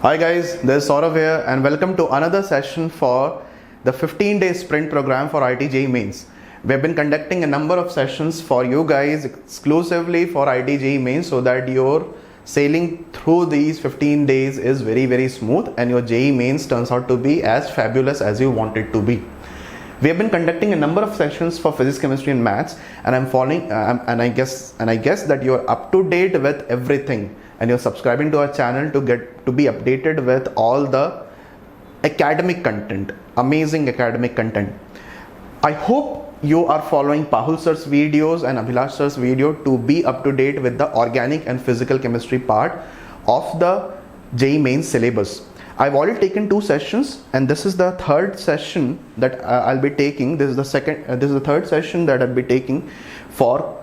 Hi guys, this is Saurav here and welcome to another session for the 15-day sprint program for IIT JEE Mains. We have been conducting a number of sessions for you guys exclusively for IIT JEE Main so that your sailing through these 15 days is very smooth and your JEE Mains turns out to be as fabulous as you want it to be. We have been conducting a number of sessions for physics, chemistry and maths, and I'm following and I guess that you're up to date with everything and you're subscribing to our channel to be updated with all the academic content, amazing academic content. I hope you are following Pahul Sir's videos and Abhilash Sir's video to be up to date with the organic and physical chemistry part of the JEE Main syllabus. I've already taken 2 sessions and this is the third session that I'll be taking. This is the third session that I'll be taking for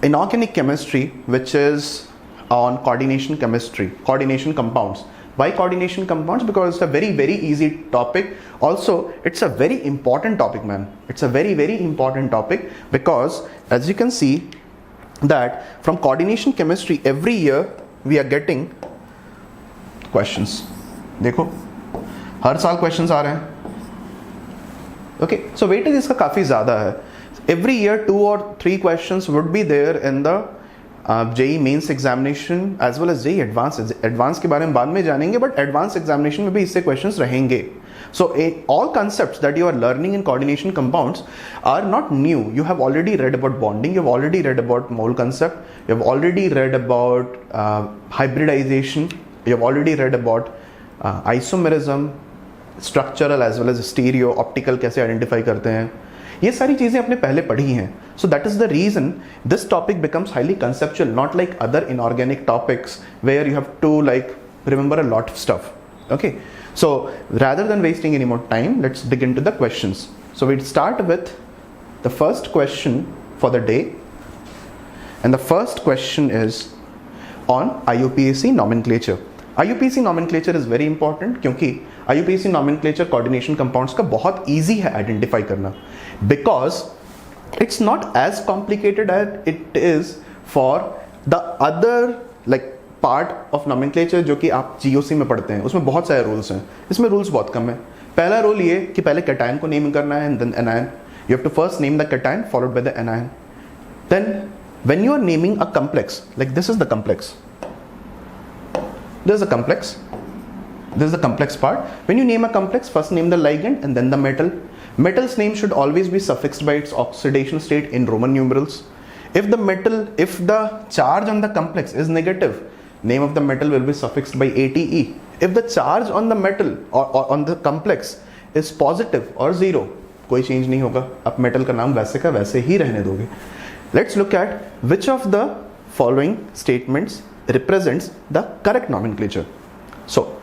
inorganic chemistry, which is on coordination chemistry, coordination compounds. Why coordination compounds? Because it's a very easy topic. Also, it's a very important topic, man. It's a very important topic because as you can see that from coordination chemistry every year we are getting questions. देखो हर साल questions आ रहे हैं. Okay, सो weightage इसका काफ़ी ज़्यादा है. Every year 2 or 3 questions would be there in the JEE mains examination as well as JEE advance. Advance के बारे में बाद में जानेंगे, बट एडवांस एग्जामिनेशन में भी इससे क्वेश्चंस रहेंगे. So all concepts that you are learning in coordination compounds are not new. You have already read about bonding, you have already read about mole concept, you have already read about hybridization, you have already read about isomerism, structural as well as stereo, optical कैसे identify करते हैं, ये सारी चीज़ें आपने पहले पढ़ी हैं. So that is the reason this topic becomes highly conceptual, not like other inorganic topics where you have to like remember a lot of stuff. Okay, so rather than wasting any more time, let's dig into the questions. So we'll start with the first question for the day, and the first question is on IUPAC nomenclature. IUPAC nomenclature is very important क्योंकि IUPAC nomenclature coordination compounds का बहुत easy है identify करना, because it's not as complicated as it is for the other like part of nomenclature जो कि आप GOC में पढ़ते हैं. उसमें बहुत सारे rules हैं, इसमें rules बहुत कम है. पहला rule ये कि पहले cation को name करना है and then anion. You have to first name the cation followed by the anion. Then when you are naming a complex, like this is the complex. This is a complex. This is the complex part. When you name a complex, first name the ligand and then the metal. Metal's name should always be suffixed by its oxidation state in Roman numerals. If the charge on the complex is negative, name of the metal will be suffixed by ATE. If the charge on the metal or on the complex is positive or 0, कोई change नहीं होगा. आप metal का नाम वैसे का वैसे ही रहने दोगे. Let's look at which of the following statements represents the correct nomenclature. So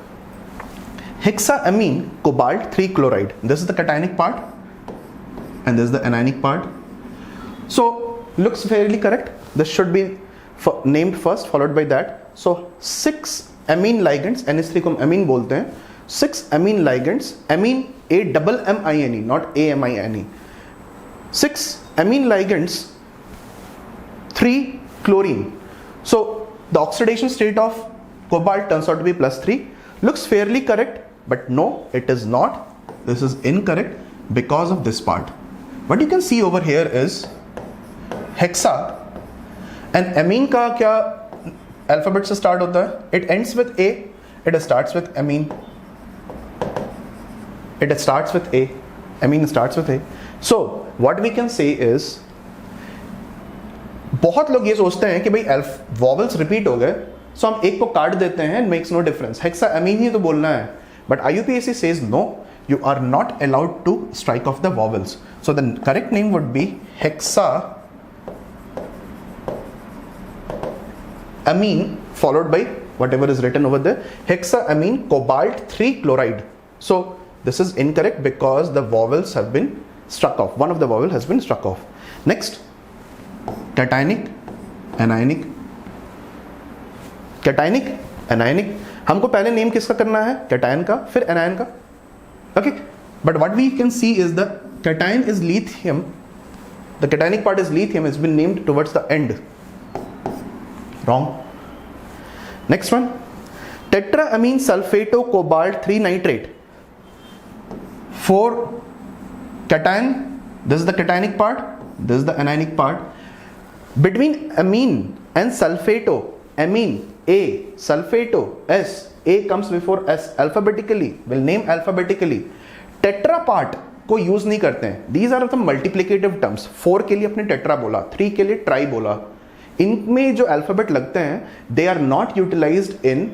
hexaamine cobalt 3 chloride, this is the cationic part and this is the anionic part. So looks fairly correct. This should be named first followed by that. So 6 amine ligands, NH3 को amine बोलते हैं. 6 amine ligands, amine AMMINE, not AMINE. 6 amine ligands, 3 chlorine. So the oxidation state of cobalt turns out to be +3. Looks fairly correct, but no, it is not. This is incorrect because of this part. What you can see over here is hexa, and amine का क्या alphabet से start होता है? It ends with A. It starts with amine. It starts with A. Amine starts with A. So what we can say is, बहुत लोग ये सोचते हैं कि भाई वॉवल्स रिपीट हो गए, सो हम एक को काट देते हैं, makes no difference, hexa amine ही तो बोलना है. But IUPAC says no, you are not allowed to strike off the vowels. So the correct name would be hexa amine followed by whatever is written over there, hexaamine cobalt 3 chloride. So this is incorrect because the vowels have been struck off. One of the vowel has been struck off. Next, cationic, anionic. Cationic, anionic. हमको पहले name किसका करना है? cation का, फिर anion का. Okay, but what we can see is the cation is lithium. The cationic part is lithium. It's been named towards the end. Wrong. Next one, tetraamine sulfato cobalt 3 nitrate, 4 cation, this is the cationic part, this is the anionic part. Between amine and sulfato, amine A, sulfato S, A comes before S alphabetically, will name alphabetically. Tetra part को use नहीं करते हैं. These are the multiplicative terms. 4 के लिए अपने tetra बोला, 3 के लिए ट्राई बोला. इनमें जो अल्फाबेट लगते हैं they are not utilized in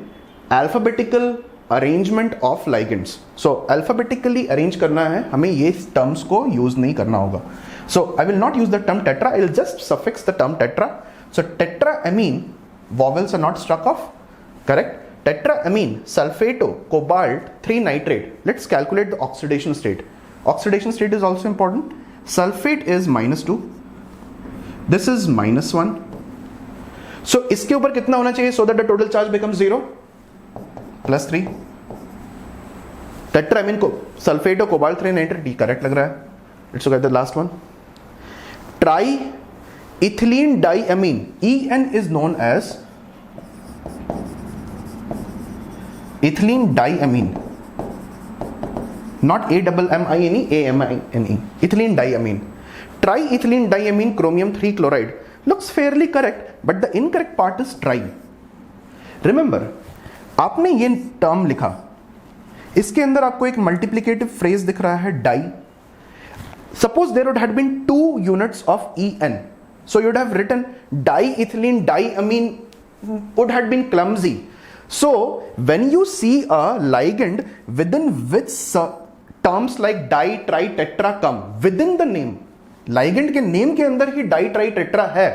alphabetical arrangement of ligands. So alphabetically arrange करना है, हमें ये terms को use नहीं करना होगा. So I will not use the term tetra, I will just suffix the term tetra. So tetraamine, vowels are not struck off, correct? Tetraamine sulfato cobalt 3 nitrate. Let's calculate the oxidation state. Oxidation state is also important. Sulfate is -2, this is -1. So इसके ऊपर कितना होना चाहिए so that the total charge becomes 0? +3. Tetraamine को sulfato cobalt 3 nitrate, correct लग रहा है. Let's look at the last one. Triethylene diamine, En is known as ethylene diamine, not AMMINE, AMINE, ethylene diamine. Triethylene diamine chromium 3 chloride looks fairly correct, but the incorrect part is tri. Remember, आपने ये term लिखा, इसके अंदर आपको एक multiplicative phrase दिख रहा है die. Suppose there would have been 2 units of En, so you would have written diethylene diamine, would have been clumsy. So when you see a ligand within which terms like di, tri, tetra come within the name, ligand के name के अंदर ही di, tri, tetra है,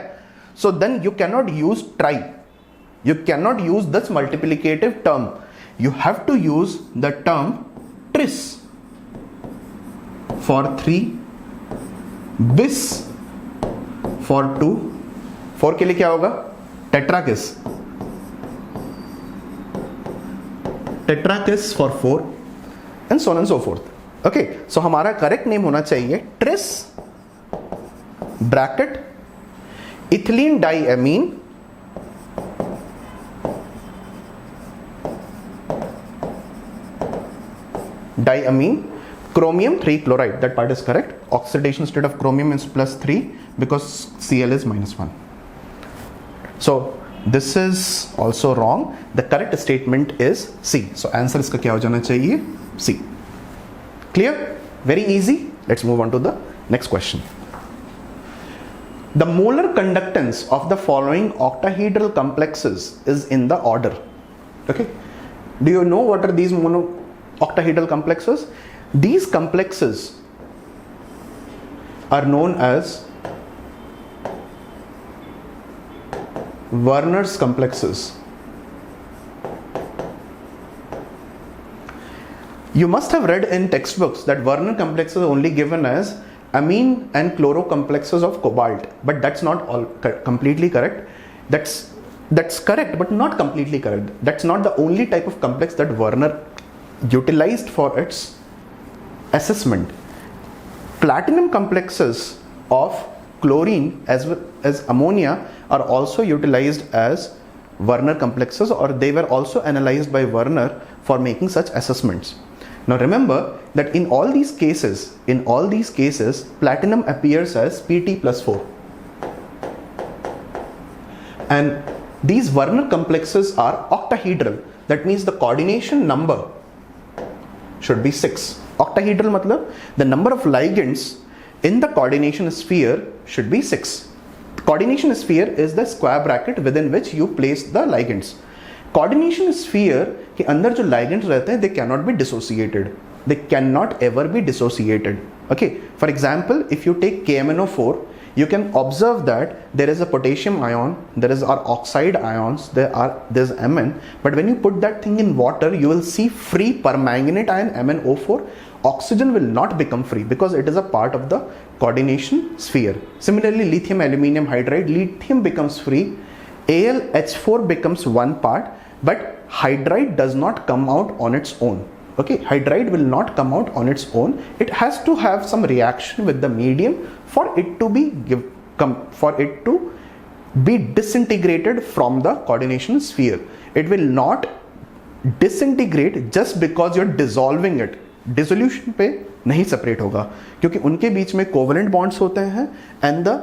so then you cannot use tri, you cannot use this multiplicative term, you have to use the term tris for 3, bis for 2, 4 के लिए क्या होगा? Tetrakis, tetrakis for 4 and so on and so forth. Okay, so हमारा correct name होना चाहिए tris bracket ethylene diamine chromium 3 chloride. That part is correct. Oxidation state of chromium is +3 because Cl is -1. So this is also wrong. The correct statement is C. So answer इसका क्या हो जाना चाहिए? C. Clear? Very easy. Let's move on to the next question. The molar conductance of the following octahedral complexes is in the order. Okay. Do you know what are these octahedral complexes? These complexes are known as Werner's complexes. You must have read in textbooks that Werner complexes are only given as amine and chloro complexes of cobalt, but that's not all completely correct. That's correct, but not completely correct. That's not the only type of complex that Werner utilized for its assessment. Platinum complexes of chlorine as well as ammonia are also utilized as Werner complexes, or they were also analyzed by Werner for making such assessments. Now remember that in all these cases, platinum appears as Pt+4, and these Werner complexes are octahedral. That means the coordination number should be 6. Octahedral matlab the number of ligands in the coordination sphere should be 6. Coordination sphere is the square bracket within which you place the ligands. Coordination sphere के अंदर जो ligands रहते हैं, they cannot be dissociated. They cannot ever be dissociated. Okay. For example, if you take KMnO4, you can observe that there is a potassium ion, there is our oxide ions, there's Mn, but when you put that thing in water, you will see free permanganate ion MnO4. Oxygen will not become free because it is a part of the coordination sphere. Similarly, lithium aluminum hydride, lithium becomes free, AlH4 becomes one part, but hydride does not come out on its own. Okay, hydride will not come out on its own. It has to have some reaction with the medium for it to be disintegrated from the coordination sphere. It will not disintegrate just because you're dissolving it. Dissolution पे नहीं separate होगा क्योंकि उनके बीच में covalent bonds होते हैं and the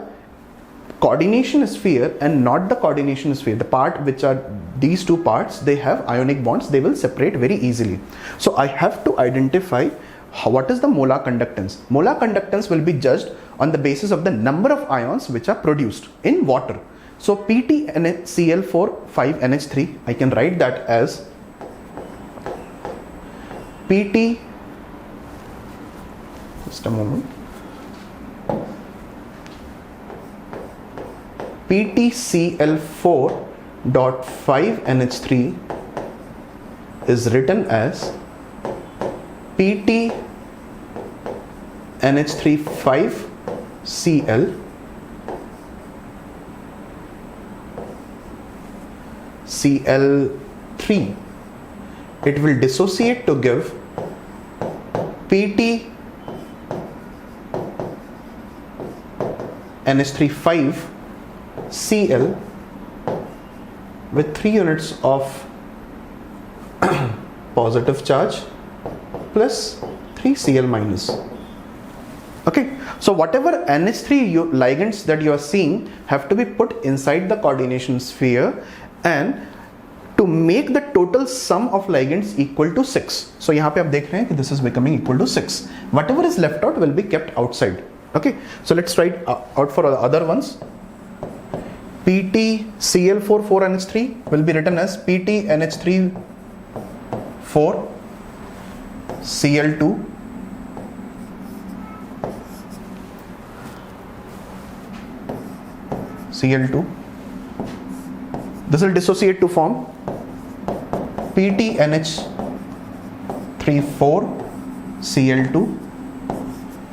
coordination sphere and not the coordination sphere, the part which are these two parts, they have ionic bonds, they will separate very easily. So I have to identify what is the molar conductance. Molar conductance will be judged on the basis of the number of ions which are produced in water. So PtCl4 5NH3, I can write that as Pt, just a moment, PtCl4 dot 5NH3 is written as Pt NH3 5Cl Cl3. It will dissociate to give Pt NH3 5Cl with 3 units of positive charge plus 3 Cl minus. Okay, so whatever NH3 ligands that you are seeing have to be put inside the coordination sphere and to make the total sum of ligands equal to 6. So यहाँ पे आप देख रहे हैं कि this is becoming equal to 6. Whatever is left out will be kept outside. Okay, so let's write out for the other ones. PtCl4 4NH3 will be written as PtNH3 4 Cl2 Cl2. This will dissociate to form PtNH3 4 Cl2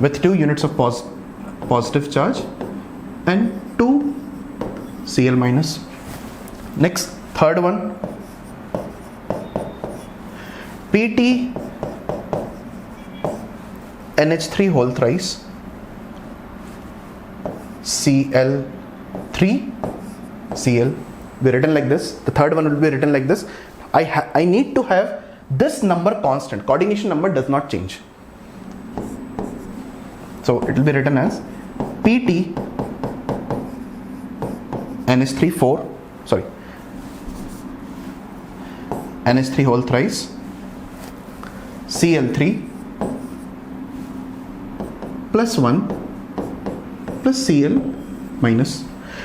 with 2 units of positive charge and 2 Cl minus. Next, third one, Pt NH3 whole thrice Cl3 Cl be written like this. The third one will be written like this. I need to have this number constant. Coordination number does not change. So it will be written as Pt NH3 4 sorry NH3 whole thrice Cl3 plus 1 plus Cl minus.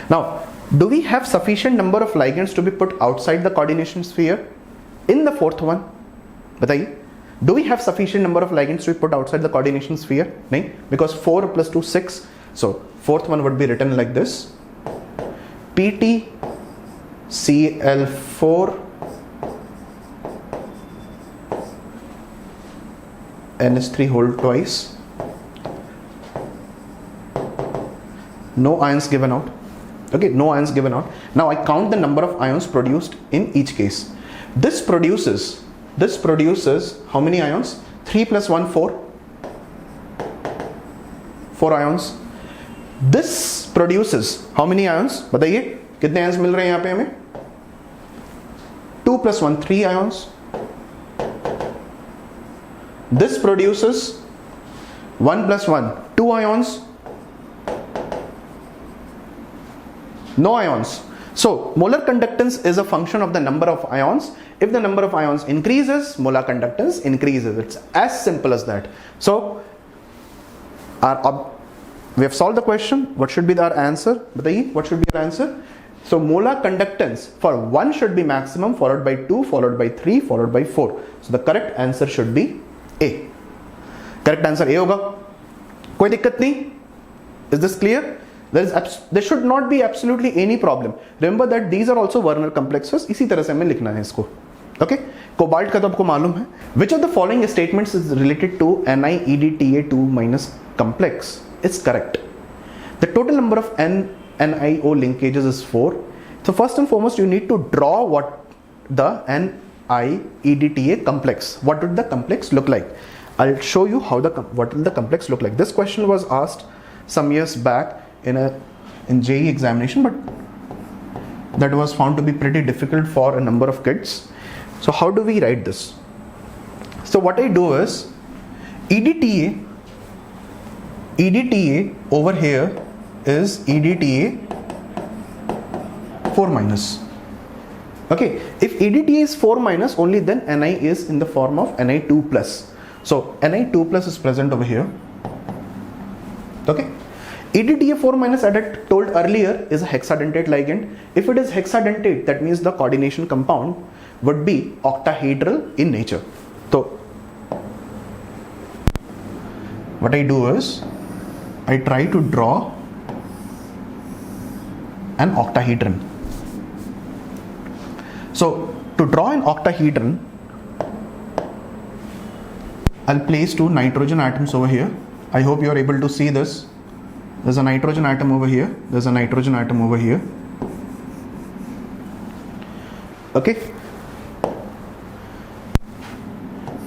Now, do we have sufficient number of ligands to be put outside the coordination sphere in the fourth one? बताइए, do we have sufficient number of ligands to be put outside the coordination sphere? नहीं, because 4 plus 2 6. So fourth one would be written like this: PtCl4 NH3 whole twice. No ions given out. Okay, no ions given out. Now I count the number of ions produced in each case. This produces how many ions? 3 plus 1 4. 4 ions. This produces how many ions? बताइए कितने ions मिल रहे हैं यहाँ पे हमें? 2 plus 1 3 ions. This produces 1 plus 1 2 ions. No ions. So molar conductance is a function of the number of ions. If the number of ions increases, molar conductance increases. It's as simple as that. So we have solved the question. What should be our answer? Bataiye, what should be our answer? So molar conductance for 1 should be maximum, followed by 2, followed by 3, followed by 4. So the correct answer should be A. Correct answer A होगा. कोई दिक्कत नहीं? Is this clear? There should not be absolutely any problem. Remember that these are also Werner complexes. इसी तरह से हमें लिखना है इसको. Okay? Cobalt का तो आपको मालूम है. Which of the following statements is related to NiEDTA2 minus complex? It's correct. The total number of NiO linkages is 4. So first and foremost, you need to draw what the NiEDTA complex. What would the complex look like? I'll show you what will the complex look like. This question was asked some years back in JEE examination, but that was found to be pretty difficult for a number of kids. So how do we write this? So what I do is EDTA over here is EDTA 4 minus. Okay, if EDTA is 4 minus, only then Ni is in the form of Ni2 plus. So Ni2 plus is present over here. Okay, EDTA 4 minus, as I told earlier, is a hexadentate ligand. If it is hexadentate, that means the coordination compound would be octahedral in nature. So what I do is I try to draw an octahedron. So to draw an octahedron, I'll place 2 nitrogen atoms over here. I hope you are able to see this. There's a nitrogen atom over here. There's a nitrogen atom over here. Okay.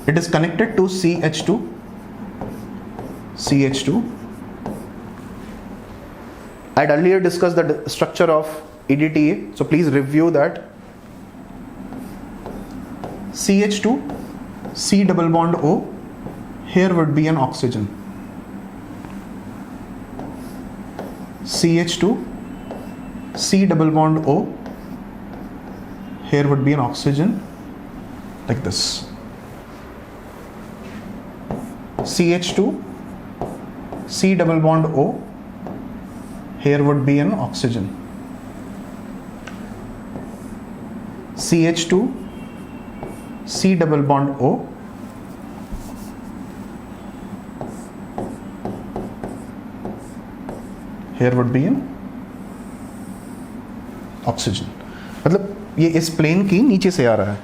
It is connected to CH2. I had earlier discussed the structure of EDTA, so please review that. CH2, C double bond O, here would be an oxygen. CH2, C double bond O, here would be an oxygen, like this. CH2, C double bond O, here would be an oxygen. CH2, C double bond O, here would be an oxygen. मतलब ये इस plane की नीचे से आ रहा है.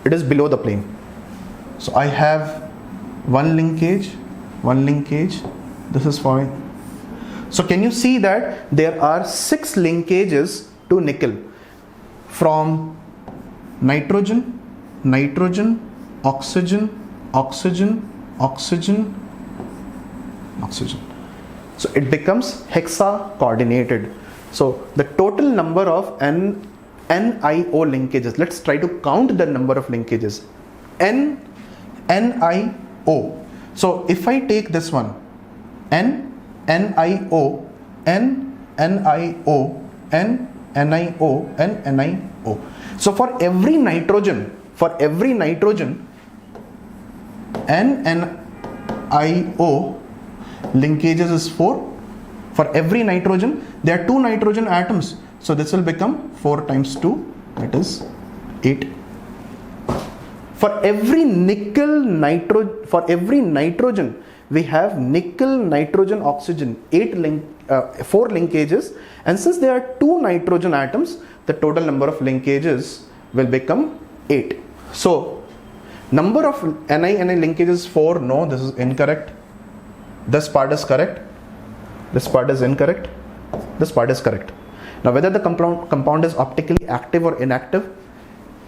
It is below the plane. So I have one linkage, this is fine. So can you see that there are 6 linkages to nickel from nitrogen, oxygen. So it becomes hexa coordinated. So the total number of NIO linkages, let's try to count the number of linkages. NIO. So if I take this one, NIO. So for every nitrogen, NNIO linkages is 4. For every nitrogen, there are 2 nitrogen atoms. So this will become 4 times 2, that is 8. For every nitrogen, we have nickel, nitrogen, oxygen, 4 linkages. And since there are 2 nitrogen atoms, the total number of linkages will become 8. So number of NI linkages 4. No, this is incorrect. This part is correct. This part is incorrect. This part is correct. Now whether the compound is optically active or inactive,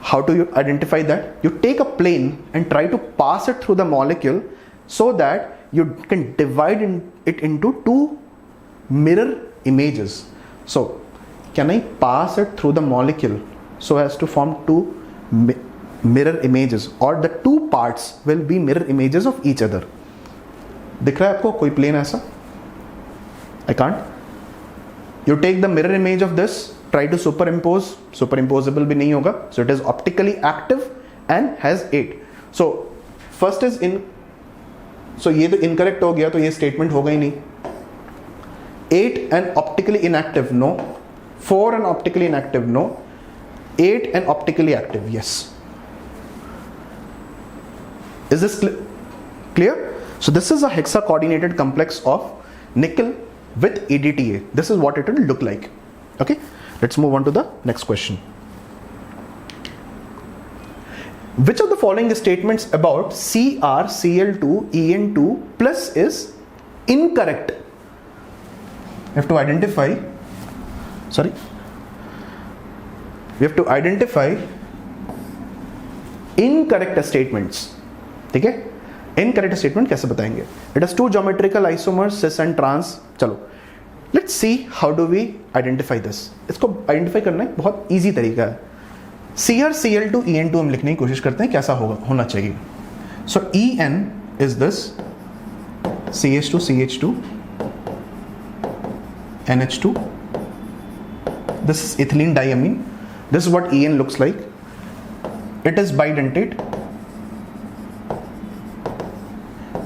how do you identify that? You take a plane and try to pass it through the molecule so that you can divide it into 2 mirror images. So can I pass it through the molecule so as to form 2 mirror images, or the 2 parts will be mirror images of each other? दिख रहा है आपको कोई plane ऐसा? I can't. You take the mirror image of this, try to superimpose, superimposable भी नहीं होगा. So it is optically active and has 8. So first is so ये तो incorrect हो गया, तो ये statement होगा ही नहीं. 8 and optically inactive, no. 4 and optically inactive, no. 8 and optically active, yes. Is this clear? So this is a hexa coordinated complex of nickel with EDTA. This is what it will look like. Okay, let's move on to the next question. Which of the following statements about CrCl2En2 plus is incorrect? We have to identify incorrect statements. ठीक है, incorrect statement कैसे बताएंगे? It is 2 geometrical isomers cis and trans. चलो let's see how do we identify this. इसको identify करना एक बहुत easy तरीका है. CrCl2 En2 हम लिखने की कोशिश करते हैं कैसा होना चाहिए. सो En is this CH2 CH2 NH2. This is ethylene diamine. This is what En looks like. It is bidentate.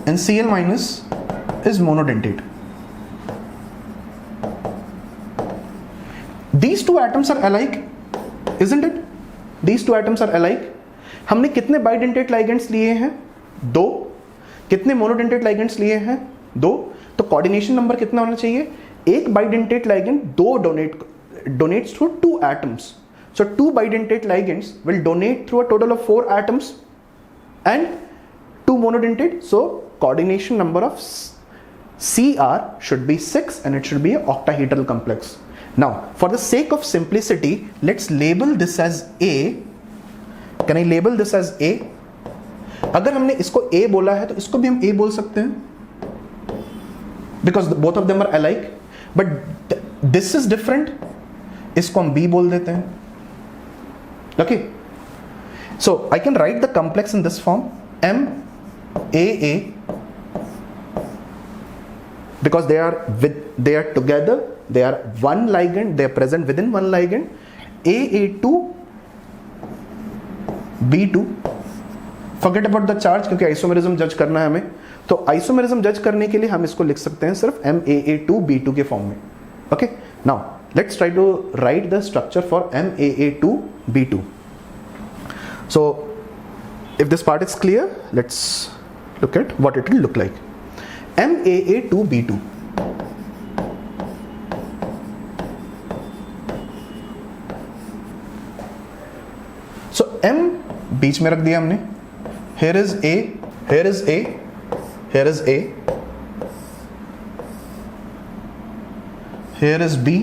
And Cl minus is monodentate. These two atoms are alike, isn't it? These two atoms are alike. हमने कितने bidentate ligands लिए हैं? 2. कितने monodentate ligands लिए हैं? 2. तो coordination number कितना होना चाहिए? एक bidentate ligand 2 donates through 2 atoms. So 2 bidentate ligands will donate through a total of 4 atoms and 2 monodentate. So coordination number of Cr should be 6 and it should be an octahedral complex. Now for the sake of simplicity, let's label this as A. Can I label this as A? अगर हमने इसको A बोला है तो इसको भी हम A बोल सकते हैं because both of them are alike. But this is different. इसको हम B बोल देते हैं. Okay. So I can write the complex in this form MAA because they are together. They are one ligand. They are present within one ligand. AA2 B2. Forget about the charge क्योंकि isomerism जज करना है हमें. तो isomerism जज करने के लिए हम इसको लिख सकते हैं सिर्फ MAA2 B2 के फॉर्म में. Okay. Now let's try to write the structure for MAA2 B2. So if this part is clear, let's look at what it will look like. MAA2 B2. So M बीच में रख दिया हमने. Here is A, here is A, here is A, here is B.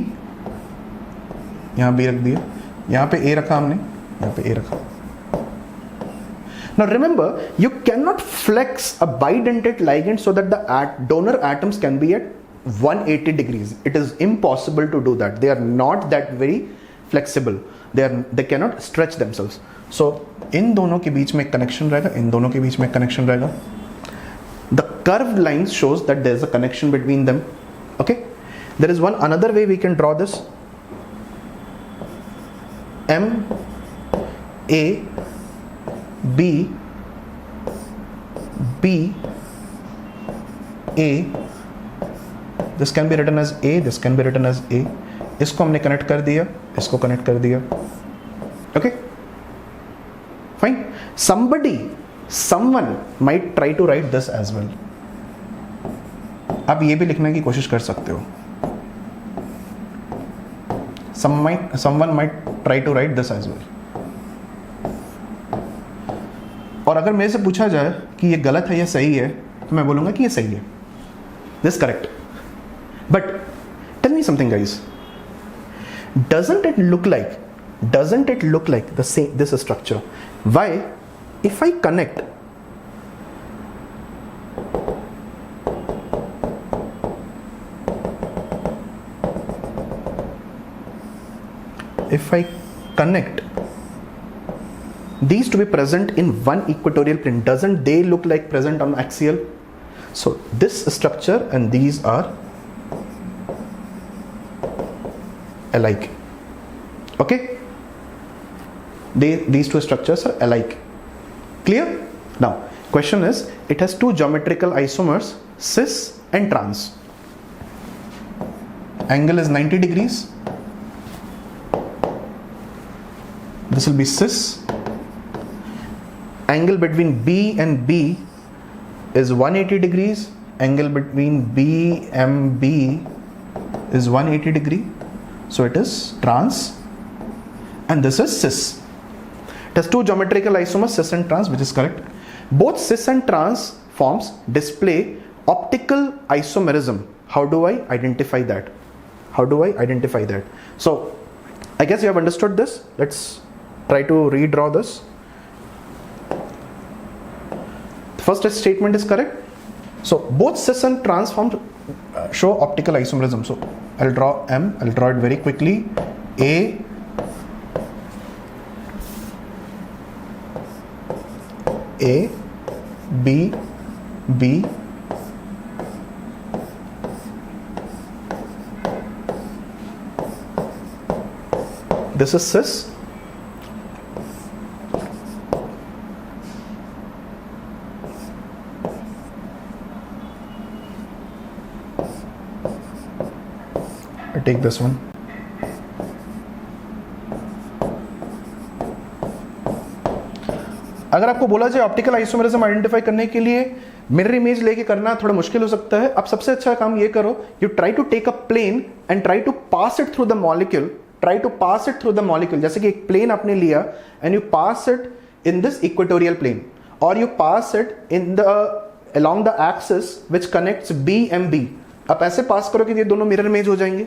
यहाँ B रख दिया. यहाँ पे A रखा हमने, यहाँ पे A रखा. Now remember, you cannot flex a bidentate ligand so that the donor atoms can be at 180 degrees. It is impossible to do that. They are not that very flexible. They cannot stretch themselves. So इन दोनों के बीच में एक connection रहेगा, इन दोनों के बीच में एक connection रहेगा. The curved lines shows that there is a connection between them. Okay. There is another way we can draw this. M A B B A. This can be written as A. This can be written as A. इसको हमने connect कर दिया, इसको connect कर दिया. Okay. Fine. Someone might try to write this as well. आप ये भी लिखने की कोशिश कर सकते हो. Someone might try to write this as well. और अगर मेरे से पूछा जाए कि ये गलत है या सही है तो मैं बोलूंगा कि ये सही है. This is correct. But tell me something, guys. Doesn't it look like the same, this structure? Why? If I connect these to be present in one equatorial plane, doesn't they look like present on axial? So this structure and these are alike. Okay. These two structures are alike. Clear? Now question is, it has two geometrical isomers, cis and trans. Angle is 90 degrees. This will be cis. Angle between B and B is 180 degrees. Angle between B and B is 180 degree. So it is trans. And this is cis. It has two geometrical isomers, cis and trans, which is correct. Both cis and trans forms display optical isomerism. How do I identify that? So I guess you have understood this. Let's try to redraw this. The first statement is correct. So both cis and trans forms show optical isomerism. So I'll draw M, I'll draw it very quickly. A, B, B, this is cis. I take this one. अगर आपको बोला जाए optical isomerism identify करने के लिए mirror image लेके करना थोड़ा मुश्किल हो सकता है. आप सबसे अच्छा काम ये करो, you try to take a plane and try to pass it through the molecule. Try to pass it through the molecule. जैसे कि एक प्लेन आपने लिया and you pass it in this equatorial plane और you pass it in the along the axis which connects B and B. आप ऐसे पास करोगे ये दोनों मिरर इमेज हो जाएंगे.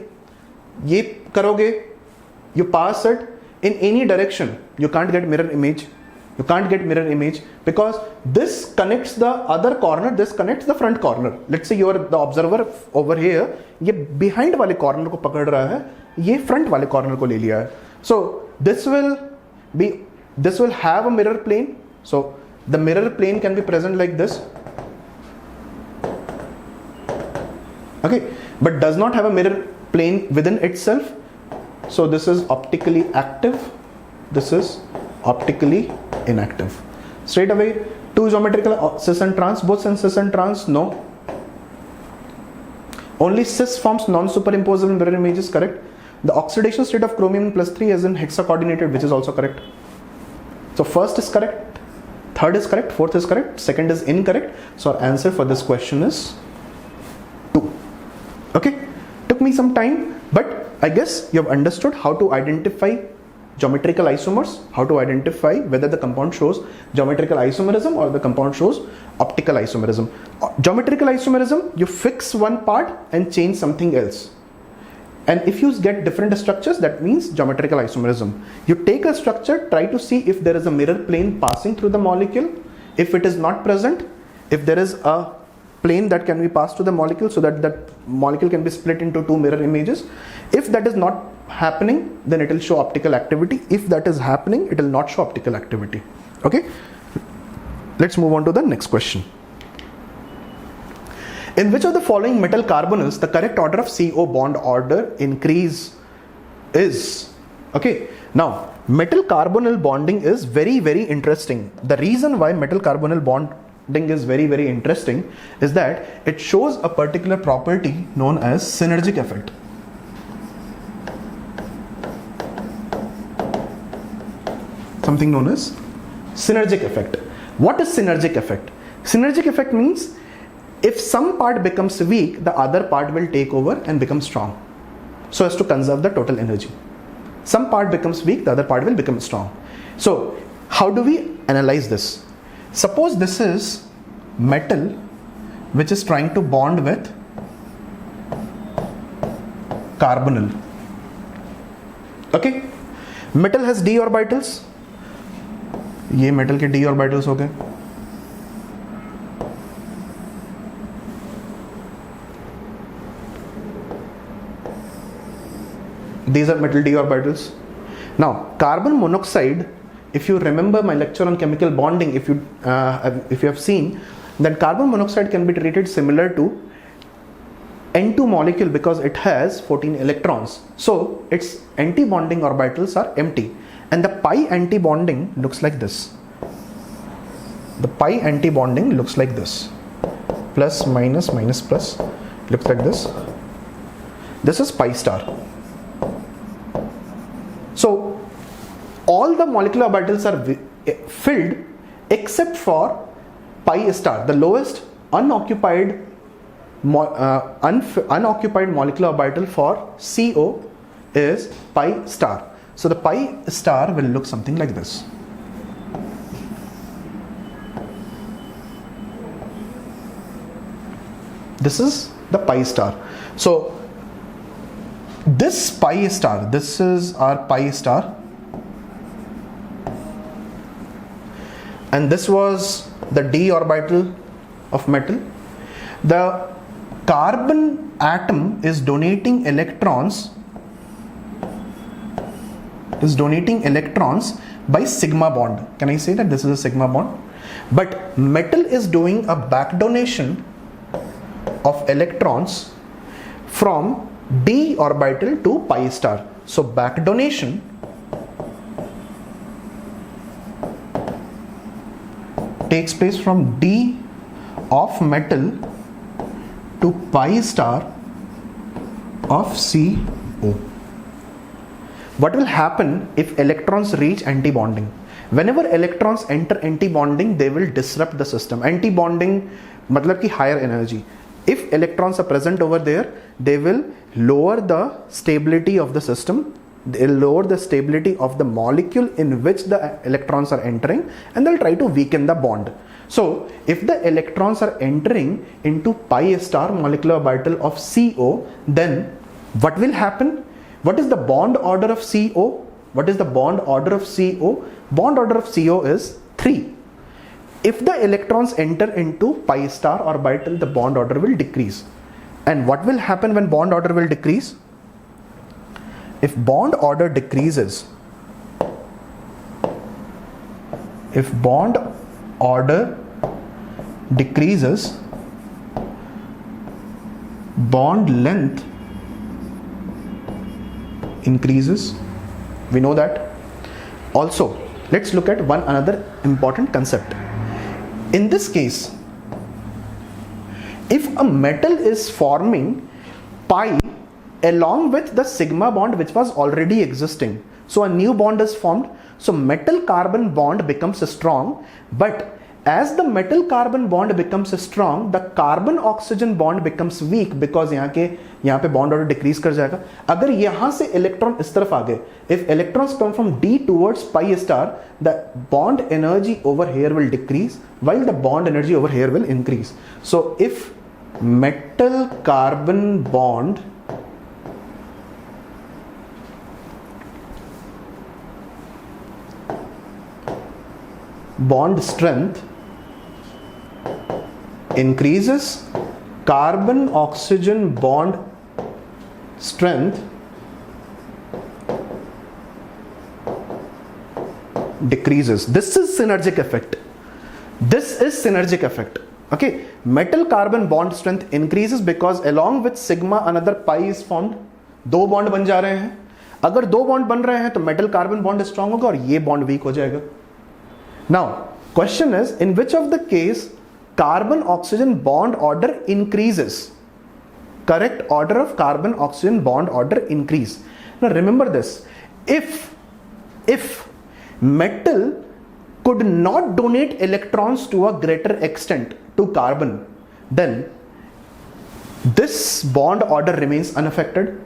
ये करोगे, you pass it in any direction, you can't get mirror image. You can't get mirror image because this connects the other corner, this connects the front corner. Let's say you are the observer over here, ये behind वाले corner को पकड़ रहा है, ये front वाले corner को ले लिया है. So this will have a mirror plane. So the mirror plane can be present like this. Okay, but does not have a mirror plane within itself. So this is optically active, this is optically inactive. Straight away, two geometrical cis and trans, both cis and trans, no. Only cis forms non-superimposable mirror images, correct. The oxidation state of chromium +3 is in hexacoordinated, which is also correct. So first is correct, third is correct, fourth is correct, second is incorrect. So our answer for this question is 2. Okay, took me some time, but I guess you have understood how to identify geometrical isomers, how to identify whether the compound shows geometrical isomerism or the compound shows optical isomerism. Geometrical isomerism, you fix one part and change something else. And if you get different structures, that means geometrical isomerism. You take a structure, try to see if there is a mirror plane passing through the molecule. If it is not present, if there is a plane that can be passed to the molecule so that that molecule can be split into two mirror images. If that is not happening, then it will show optical activity. If that is happening, it will not show optical activity. Okay, let's move on to the next question. In which of the following metal carbonyls the correct order of CO bond order increase is? Okay, now metal carbonyl bonding is very interesting. The reason why metal carbonyl bonding is very interesting is that it shows a particular property known as synergic effect. Something known as synergic effect. What is synergic effect? Synergic effect means if some part becomes weak, the other part will take over and become strong, so as to conserve the total energy. Some part becomes weak, the other part will become strong. So how do we analyze this? Suppose this is metal which is trying to bond with carbonyl. Okay, metal has d orbitals. ये metal के d orbitals हो गए. These are metal d orbitals. Now carbon monoxide, if you remember my lecture on chemical bonding, if you have seen, then carbon monoxide can be treated similar to N2 molecule because it has 14 electrons. So its anti-bonding orbitals are empty, and the pi anti-bonding looks like this. The pi anti-bonding looks like this. Plus, minus, minus, plus looks like this. This is pi star. So all the molecular orbitals are filled except for pi star. The lowest unoccupied molecular orbital for CO is pi star. So the pi star will look something like this. This is the pi star. So this pi star, this is our pi star, and this was the d orbital of metal. The carbon atom is donating electrons by sigma bond. Can I say that this is a sigma bond? But metal is doing a back donation of electrons from d orbital to pi star. So back donation takes place from d of metal to pi star of CO. What will happen if electrons reach anti-bonding? Whenever electrons enter anti-bonding, they will disrupt the system. Anti-bonding matlab ki higher energy. If electrons are present over there, they will lower the stability of the system. They'll lower the stability of the molecule in which the electrons are entering, and they'll try to weaken the bond. So if the electrons are entering into pi star molecular orbital of CO, then what will happen? What is the bond order of CO? What is the bond order of CO? Bond order of CO is 3. If the electrons enter into pi star orbital, the bond order will decrease. And what will happen when bond order will decrease? If bond order decreases, bond length increases. We know that. Also, let's look at one another important concept. In this case, if a metal is forming pi along with the sigma bond which was already existing, so a new bond is formed, so metal carbon bond becomes strong, but as the metal carbon bond becomes strong, the carbon oxygen bond becomes weak because यहाँ पे bond order decrease कर जाएगा. अगर यहाँ से electron इस तरफ आ गए, if electrons come from d towards pi star, the bond energy over here will decrease while the bond energy over here will increase. So if metal carbon bond strength increases, carbon oxygen bond strength decreases. This is synergic effect. Okay, metal carbon bond strength increases because along with sigma another pi is formed. दो bond बन जा रहे हैं. अगर दो bond बन रहे हैं तो मेटल कार्बन बॉन्ड स्ट्रांग होगा और ये बॉन्ड वीक हो जाएगा. Now, question is, in which of the case carbon oxygen bond order increases? Correct order of carbon oxygen bond order increase. Now remember this, if metal could not donate electrons to a greater extent to carbon, then this bond order remains unaffected.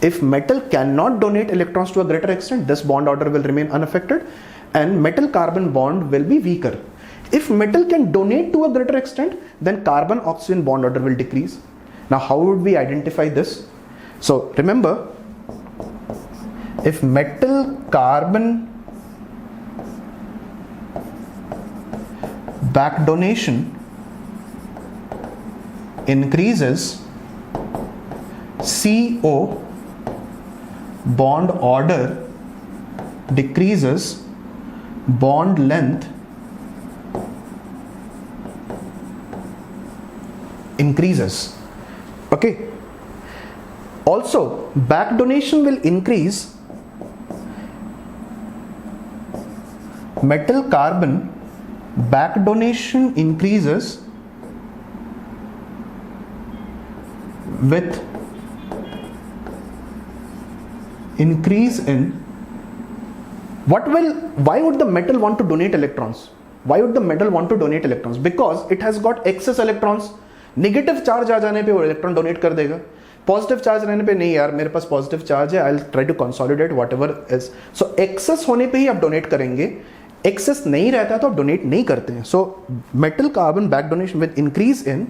If metal cannot donate electrons to a greater extent, this bond order will remain unaffected and metal carbon bond will be weaker. If metal can donate to a greater extent, then carbon oxygen bond order will decrease. Now how would we identify this? So remember, if metal carbon back donation increases, CO bond order decreases, bond length increases. Okay. Also, back donation will increase, metal carbon back donation increases with increase in why would the metal want to donate electrons? Why would the metal want to donate electrons? Because it has got excess electrons. Negative charge आ जाने पे वो electron donate कर देगा. Positive charge रहने पे नहीं यार मेरे पास positive charge है, I'll try to consolidate whatever is. So excess होने पे ही आप donate करेंगे. Excess नहीं रहता तो आप donate नहीं करते हैं. So metal carbon back donation will increase in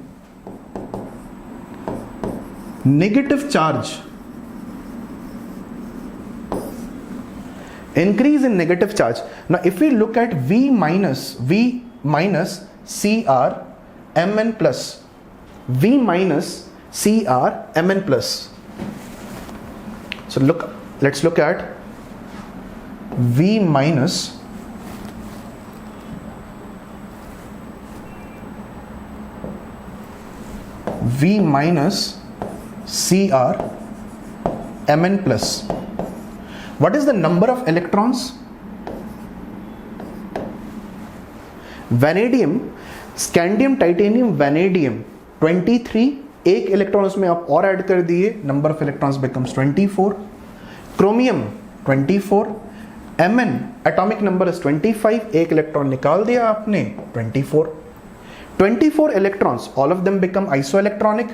negative charge. Increase in negative charge. Now if we look at V minus Cr Mn plus, V minus CrMn plus. So let's look at V minus CrMn plus. What is the number of electrons? Vanadium, scandium, titanium, vanadium 23, एक electron उसमें आप और add कर दिए, number of electrons becomes 24. Chromium 24, Mn atomic number is 25, एक electron निकाल दिया आपने 24. 24 electrons, all of them become isoelectronic.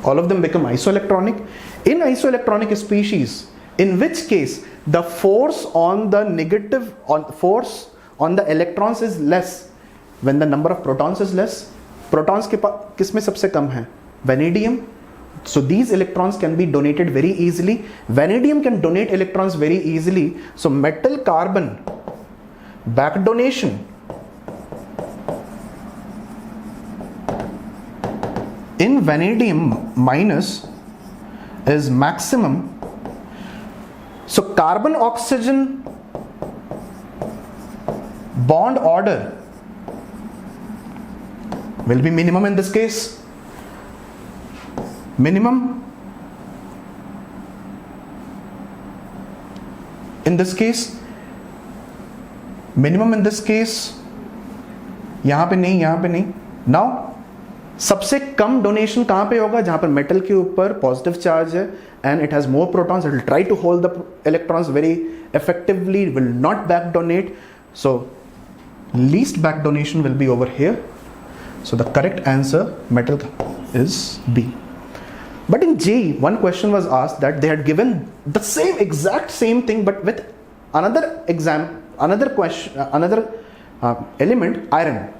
All of them become isoelectronic. In isoelectronic species, in which case the force on the electrons is less when the number of protons is less. Protons किसमें सबसे कम है? Vanadium. So these electrons can be donated very easily. Vanadium can donate electrons very easily. So metal carbon back donation in vanadium minus is maximum. So carbon oxygen bond order will be minimum in this case. Minimum in this case, minimum in this case, यहां पे नहीं, यहां पे नहीं. Now सबसे कम donation कहां पे होगा? जहां पर मेटल के ऊपर पॉजिटिव चार्ज है and it has more protons. It will try to hold the electrons very effectively, will not back donate. So least back donation will be over here. So the correct answer metal is B. But in JEE, one question was asked that they had given the exact same thing, but with another element, iron.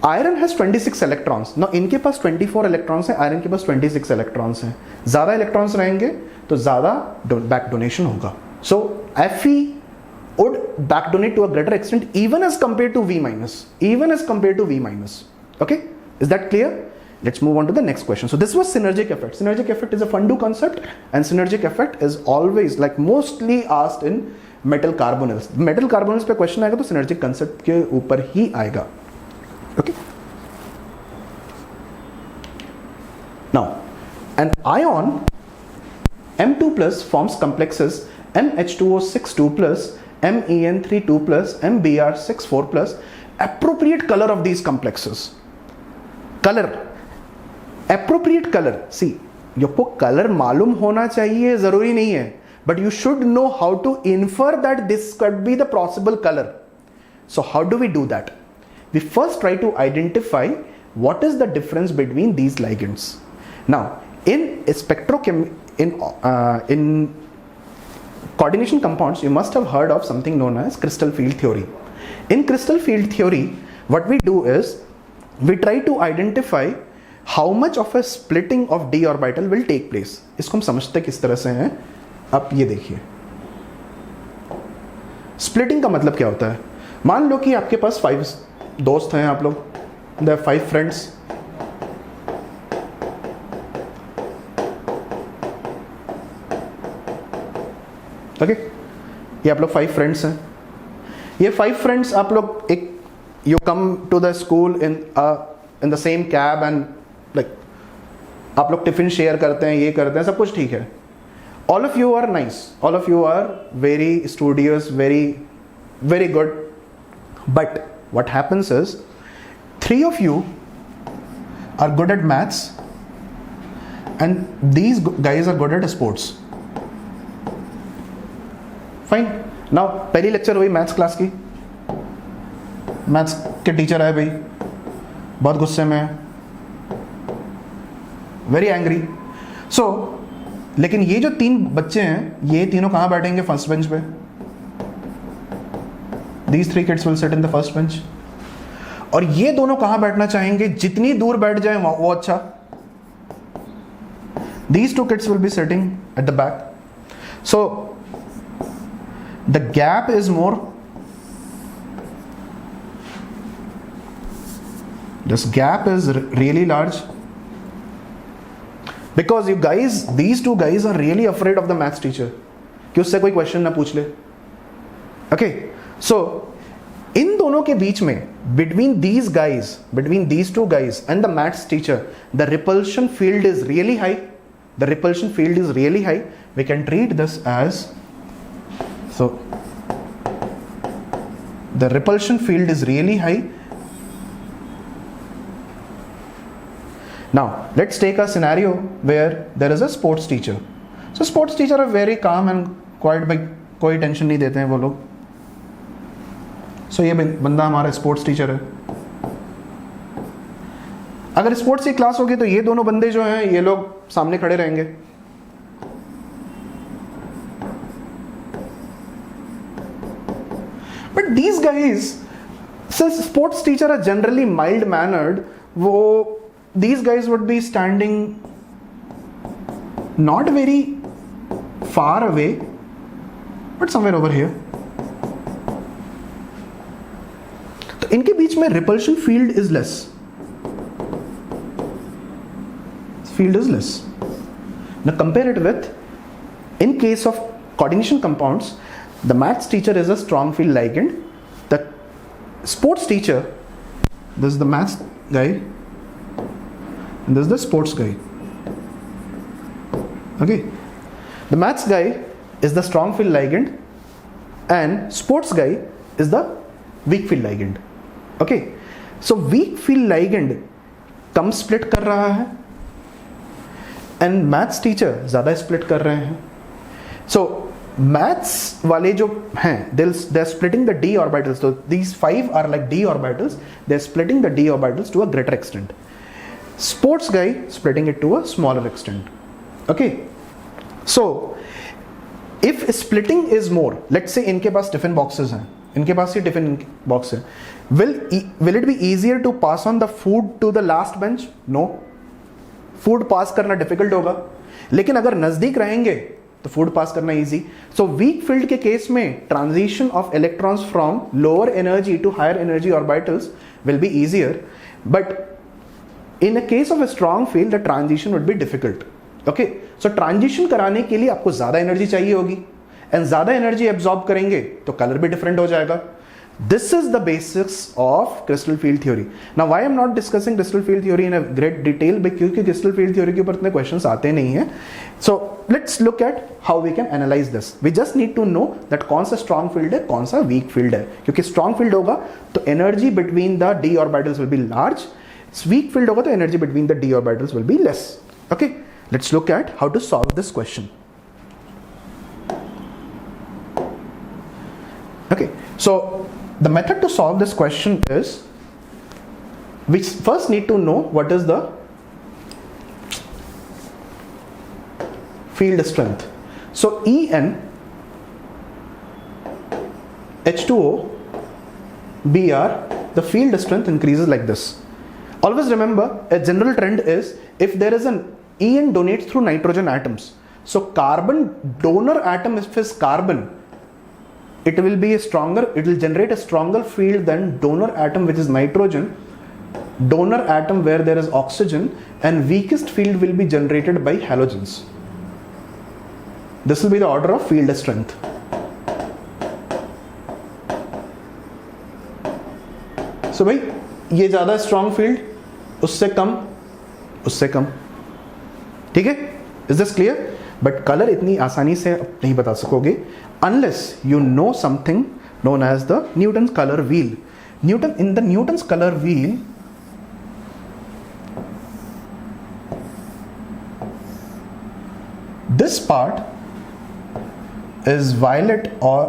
Iron has 26 electrons. Now इनके पास 24 electrons हैं, iron के पास 26 electrons हैं. ज़्यादा electrons रहेंगे तो ज़्यादा back donation होगा. So Fe would back donate to a greater extent even as compared to V minus. Okay, is that clear? Let's move on to the next question. So this was synergic effect. Synergic effect is a fun-do concept, and synergic effect is always like mostly asked in metal carbonyls. Metal carbonyls पे question आएगा तो synergic concept के ऊपर ही आएगा. Okay. Now, an ion M2 plus forms complexes MH2O6 2 plus, MEN3 2 plus, MBr6 4 plus. Appropriate color of these complexes. Color. Appropriate color. See, आपको colour मालूम होना चाहिए जरूरी नहीं है, but you should know how to infer that this could be the possible color. So how do we do that? We first try to identify what is the difference between these ligands. Now, in in coordination compounds, you must have heard of something known as crystal field theory. In crystal field theory, what we do is we try to identify how much of a splitting of d orbital will take place. इसको हम समझते किस तरह से हैं, आप ये देखिए. स्प्लिटिंग का मतलब क्या होता है? मान लो कि आपके पास 5 दोस्त हैं, आप लोग, there are 5 friends. Okay, ये आप लोग 5 फ्रेंड्स हैं. ये 5 फ्रेंड्स आप लोग एक you come to the school in the same cab and like आप लोग टिफिन शेयर करते हैं, ये करते हैं, सब कुछ ठीक है. All of you are nice, all of you are very studious, very good. But what happens is 3 of you are good at maths and these guys are good at sports. Fine. Now पहली lecture हुई maths class की. Maths के teacher आए भाई, बहुत गुस्से में, very angry. सो लेकिन ये जो 3 बच्चे हैं, ये तीनों कहाँ बैठेंगे? फर्स्ट बेंच पे. These 3 kids will sit in the first bench. और ये दोनों कहाँ बैठना चाहेंगे? जितनी दूर बैठ जाए वो अच्छा. These 2 kids will be sitting at the back. So the gap is more. This gap is really large because you guys, these two guys are really afraid of the maths teacher कि उससे कोई question ना पूछ ले. Okay, so इन दोनों के बीच में, between these two guys and the maths teacher, the repulsion field is really high. The repulsion field is really high. We can treat this as, so the repulsion field is really high. Now let's take a scenario where there is a sports teacher. So sports teacher are very calm and quiet, by कोई tension नहीं देते हैं वो लोग. So ये बंदा हमारा sports teacher है. अगर स्पोर्ट्स की क्लास होगी तो ये दोनों बंदे जो हैं ये लोग सामने खड़े रहेंगे. But these guys, since sports teacher are generally mild mannered, these guys would be standing not very far away, but somewhere over here. तो इनके बीच में repulsion field is less. Field is less. Now compare it with, in case of coordination compounds, the maths teacher is a strong field ligand. The sports teacher, this is the maths guy, and this is the sports guy. Okay, the maths guy is the strong field ligand, and sports guy is the weak field ligand. Okay, so weak field ligand come split कर रहा है, and maths teacher ज़्यादा split कर रहे हैं. So maths वाले जो हैं, they're splitting the d orbitals. So these 5 are like d orbitals. They're splitting the d orbitals to a greater extent. Sports guy splitting it to a smaller extent. Okay, so if splitting is more, let's say इनके पास tiffin boxes हैं, इनके पास ये tiffin box है, will it be easier to pass on the food to the last bench? No. Food pass करना difficult होगा, लेकिन अगर नजदीक रहेंगे तो फूड पास करना इजी. सो वीक फील्ड के केस में transition of electrons from lower energy to higher energy orbitals will be easier, but in a case of a strong field the transition would be difficult. Okay, so transition कराने के लिए आपको ज्यादा energy चाहिए होगी, and ज्यादा energy absorb करेंगे तो कलर भी डिफरेंट हो जाएगा. This is the basics of crystal field theory. Now why I am not discussing crystal field theory in a great detail, क्योंकि crystal field theory के ऊपर इतने questions आते नहीं हैं. So let's look at how we can analyze this. We just need to know that कौन सा strong field है, कौन सा weak field है. क्योंकि strong field होगा तो energy between the d orbitals will be large. Weak field होगा तो energy between the d orbitals will be less. Okay, let's look at how to solve this question. Okay, so the method to solve this question is, we first need to know what is the field strength. So En H2O Br, the field strength increases like this. Always remember, a general trend is if there is an En donates through nitrogen atoms. So carbon donor atom, if is carbon, it will generate a stronger field than donor atom which is nitrogen, donor atom where there is oxygen, and weakest field will be generated by halogens. This will be the order of field strength. So भाई ये ज़्यादा strong field, उससे कम, ठीक है? Is this clear? But color इतनी आसानी से नहीं बता सकोगे unless you know something known as the Newton's color wheel. In the Newton's color wheel, this part is violet or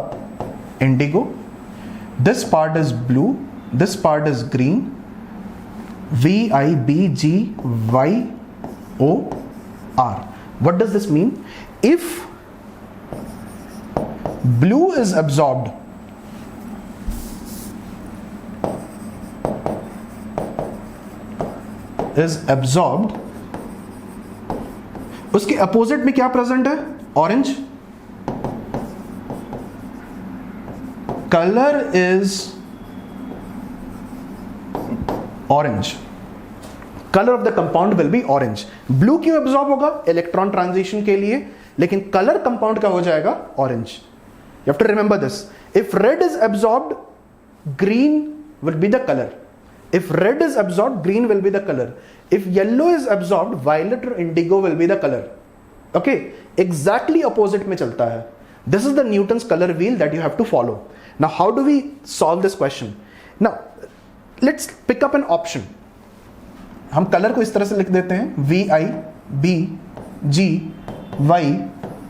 indigo, this part is blue, this part is green, VIBGYOR. What does this mean? If blue is absorbed, उसके opposite में क्या present है? Orange. Colour is orange. color of the compound will be orange. Blue क्यों absorb होगा? Electron transition के लिए, लेकिन color compound का हो जाएगा orange. You have to remember this. If red is absorbed, green will be the color. If red is absorbed, green will be the color. If yellow is absorbed, violet or indigo will be the color. Okay, exactly opposite में चलता है. This is the Newton's color wheel that you have to follow. Now, how do we solve this question? Now, let's pick up an option. हम colour को इस तरह से लिख देते हैं VI B G Y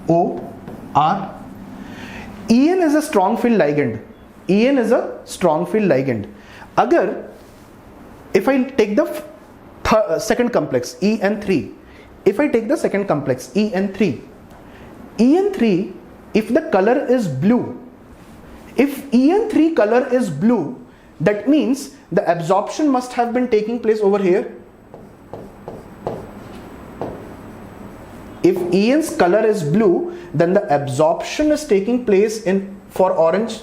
O R. En is a strong field ligand. En is a strong field ligand. अगर if I take the second complex En3, if I take the second complex En3, if the color is blue, if En3 color is blue, that means the absorption must have been taking place over here. If En's color is blue, then the absorption is taking place for orange.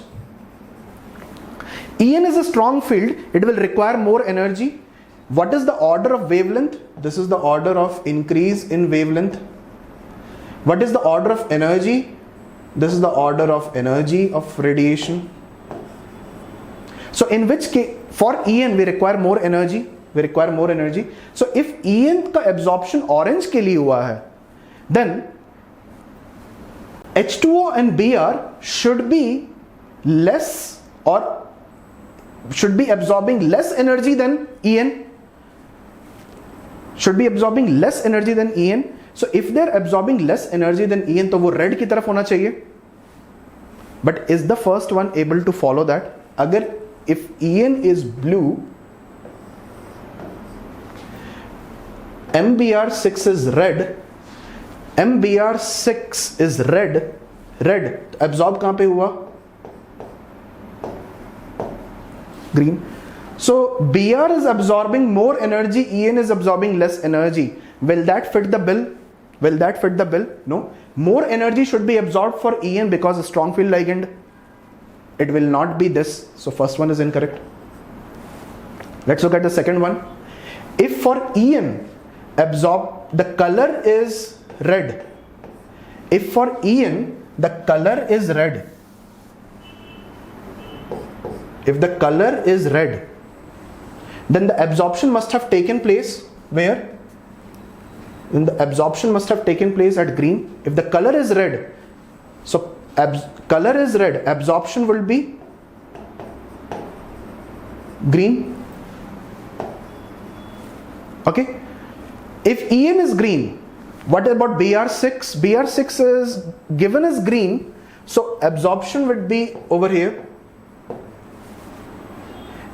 En is a strong field, it will require more energy. What is the order of wavelength? This is the order of increase in wavelength. What is the order of energy? This is the order of energy of radiation. So in which case, for En we require more energy. So if En का absorption orange के लिए हुआ है, then H2O and Br should be less or should be absorbing less energy than En. Should be absorbing less energy than En. So if they're absorbing less energy than En, तो वो red की तरफ होना चाहिए. But is the first one able to follow that? अगर if En is blue, MBr6 is red, MBr6 is red, absorb कहाँ पे हुआ? Green. So Br is absorbing more energy, En is absorbing less energy. Will that fit the bill? No. More energy should be absorbed for En because a strong field ligand. It will not be this. So first one is incorrect. Let's look at the second one. If for En the color is red. If for En the color is red. If the color is red, then the absorption must have taken place where? Then the absorption must have taken place at green. If the color is red, so color is red, absorption will be green. Okay. If En is green, what about Br6? Br6 is given as green, so absorption would be over here.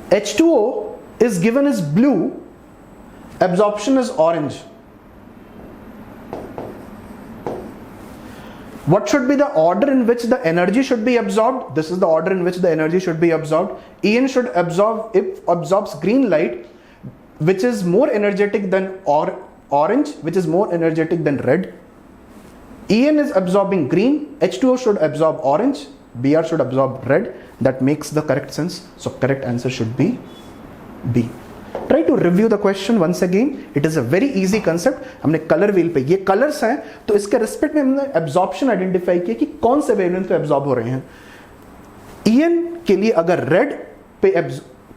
H2O is given as blue, absorption is orange. What should be the order in which the energy should be absorbed? This is the order in which the energy should be absorbed. En should absorb, if absorbs green light, which is more energetic than orange, which is more energetic than red. En is absorbing green, H2O should absorb orange, Br should absorb red. That makes the correct sense. So correct answer should be B. Try to review the question once again. It is a very easy concept. हमने colour wheel पे ये colours हैं, तो इसके respect में हमने absorption identify किया कि कौन से वेवलेंथ पे एब्जॉर्ब हो रहे हैं. En के लिए अगर रेड पे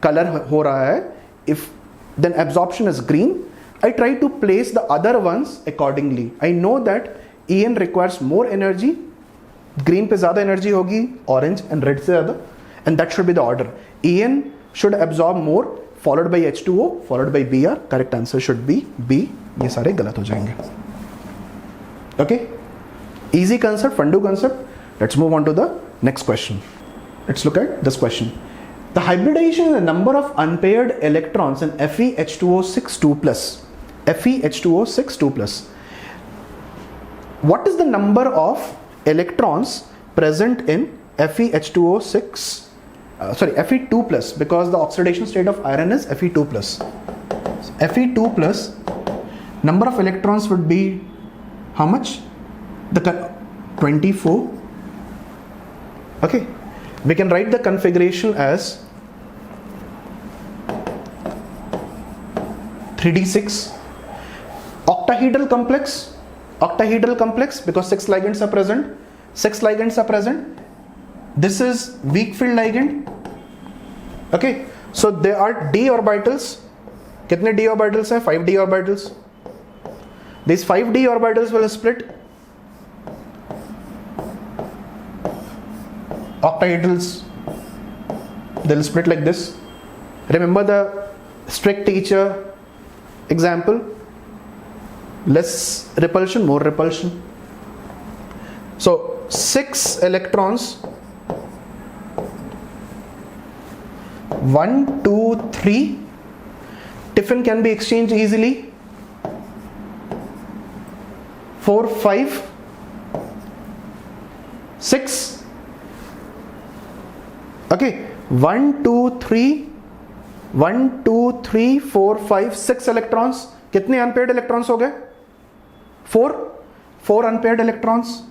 कलर हो रहा है, if then absorption is green, I try to place the other ones accordingly. I know that En requires more energy, green पे ज़्यादा energy होगी, orange and red से ज़्यादा, and that should be the order. En should absorb more, followed by H2O, followed by Br. Correct answer should be B. ये सारे गलत हो जाएंगे. Okay, easy concept, fun to concept. Let's move on to the next question. Let's look at this question. The hybridization is the number of unpaired electrons in FeH2O6 2+. FeH2O6 2+. What is the number of electrons present in FeH2O6? Fe2+, because the oxidation state of iron is Fe2+. Fe2+, number of electrons would be how much? 24. Okay, we can write the configuration as 3d6. Octahedral complex because 6 ligands are present. 6 ligands are present. This is weak filled ligand. Okay, so there are d orbitals. कितने d orbitals हैं? 5 d orbitals. These 5 d orbitals will split. Octahedrals, they'll split like this. Remember the strict teacher example? Less repulsion, more repulsion. So 6 electrons, 1, 2, 3. Tiffin can be exchanged easily. 4, 5, 6. Okay, 1, 2, 3, 1, 2, 3, 4, 5, 6 electrons. कितने unpaired electrons हो गए? 4 unpaired electrons.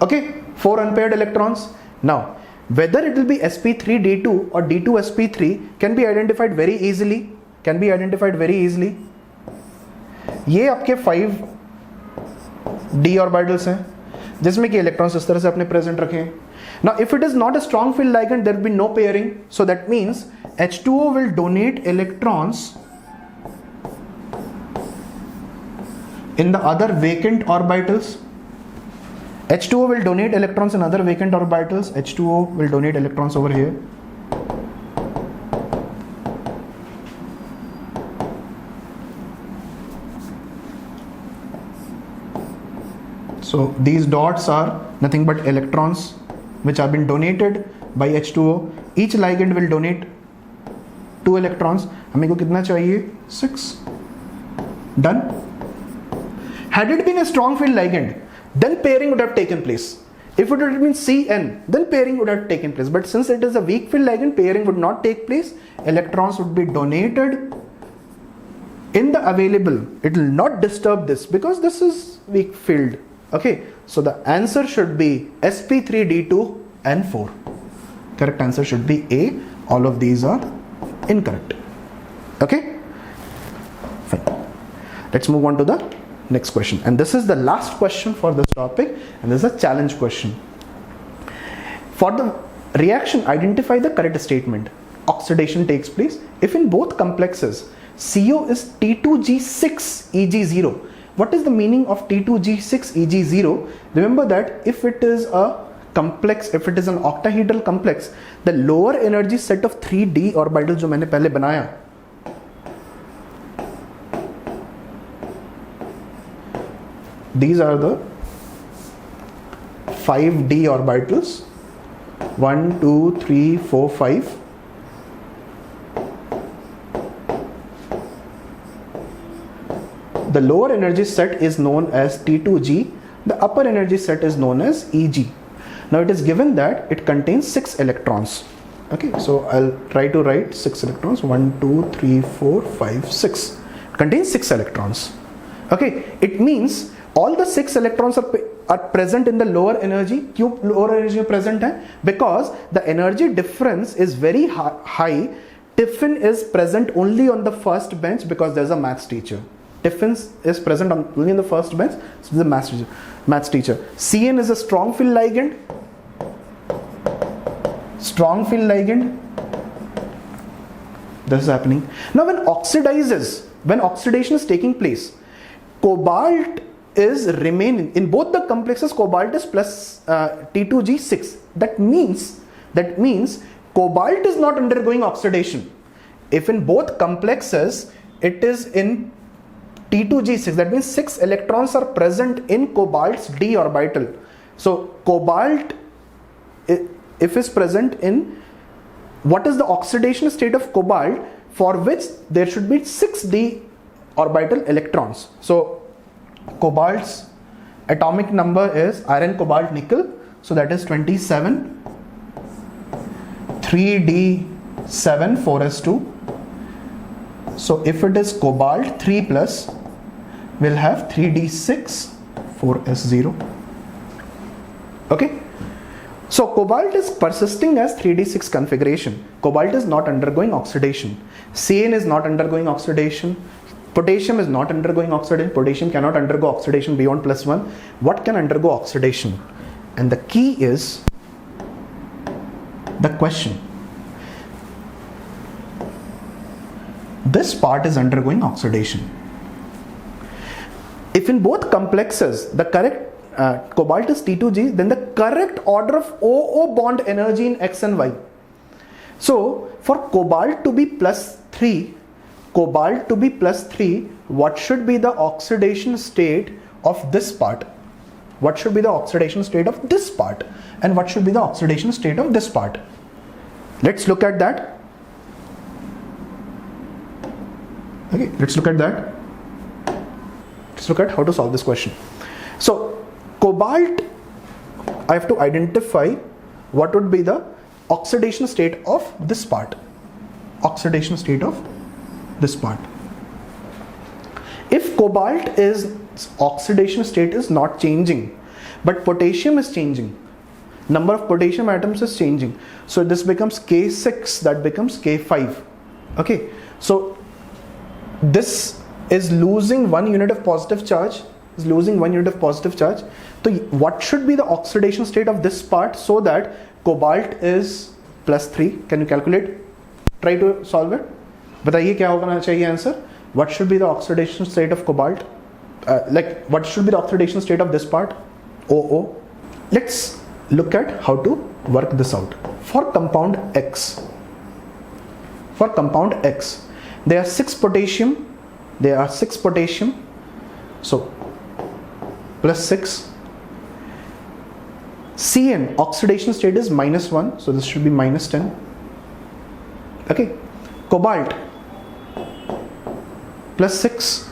Okay, 4 unpaired electrons. Now, whether it will be sp3d2 or d2sp3 can be identified very easily. ये आपके 5 d orbitals हैं जिसमें कि electrons इस तरह से अपने present रखे हैं. Now, if it is not a strong field ligand, there will be no pairing. So that means H2O will donate electrons in the other vacant orbitals. H2O will donate electrons in other vacant orbitals. H2O will donate electrons over here. So these dots are nothing but electrons which have been donated by H2O. Each ligand will donate 2 electrons. हमें को कितना चाहिए? 6. Done. Had it been a strong field ligand, then pairing would have taken place. If it would have been CN, then pairing would have taken place. But since it is a weak field ligand, pairing would not take place. Electrons would be donated in the available. It will not disturb this because this is weak field. Okay, so the answer should be sp3d2 and 4. Correct answer should be A. All of these are incorrect. Okay, fine. Let's move on to the next question, and this is the last question for this topic, and this is a challenge question. For the reaction, identify the correct statement. Oxidation takes place if in both complexes CO is T2G6 Eg0. What is the meaning of T2G6 Eg0? Remember that if it is a complex, if it is an octahedral complex, the lower energy set of 3d orbitals जो मैंने पहले बनाया, these are the 5d orbitals. 1, 2, 3, 4, 5. The lower energy set is known as T2G. The upper energy set is known as Eg. Now it is given that it contains 6 electrons. Okay, so I'll try to write 6 electrons. 1, 2, 3, 4, 5, 6. It contains 6 electrons. Okay, it means all the 6 electrons are present in the lower energy. क्यों lower energy present है? Because the energy difference is very high. Tiffin is present only on the first bench because there's a maths teacher. Tiffin is present only in the first bench, so the maths teacher. CN is a strong field ligand. This is happening. Now when oxidation is taking place, cobalt is remaining in both the complexes. Cobalt is plus T2G6. That means cobalt is not undergoing oxidation. If in both complexes it is in T2G6, that means 6 electrons are present in cobalt's d orbital. So cobalt, if is present in, what is the oxidation state of cobalt, for which there should be 6d orbital electrons. So cobalt's atomic number is iron, cobalt, nickel, so that is 27, 3d7, 4s2. So if it is cobalt 3 plus, we'll have 3d6, 4s0. Okay, So cobalt is persisting as 3d6 configuration. Cobalt is not undergoing oxidation. CN is not undergoing oxidation. Potassium is not undergoing oxidation. Potassium cannot undergo oxidation beyond +1. What can undergo oxidation? And the key is the question. This part is undergoing oxidation. If in both complexes the correct cobalt is T2G, then the correct order of OO bond energy in X and Y. So for cobalt to be +3, what should be the oxidation state of this part? What should be the oxidation state of this part? And what should be the oxidation state of this part? Let's look at that. Okay, let's look at that. Let's look at how to solve this question. So cobalt, I have to identify what would be the oxidation state of this part. Oxidation state of this part. If cobalt is oxidation state is not changing, but potassium is changing, number of potassium atoms is changing, so this becomes K6, that becomes K5. Okay, so this is losing 1 unit of positive charge, So what should be the oxidation state of this part so that cobalt is +3? Can you calculate? Try to solve it. बताइए क्या होना चाहिए answer? What should be the oxidation state of cobalt? What should be the oxidation state of this part? OO. Let's look at how to work this out. For compound X, there are 6 potassium. So +6. Cn oxidation state is -1, so this should be -10. Okay, cobalt +6.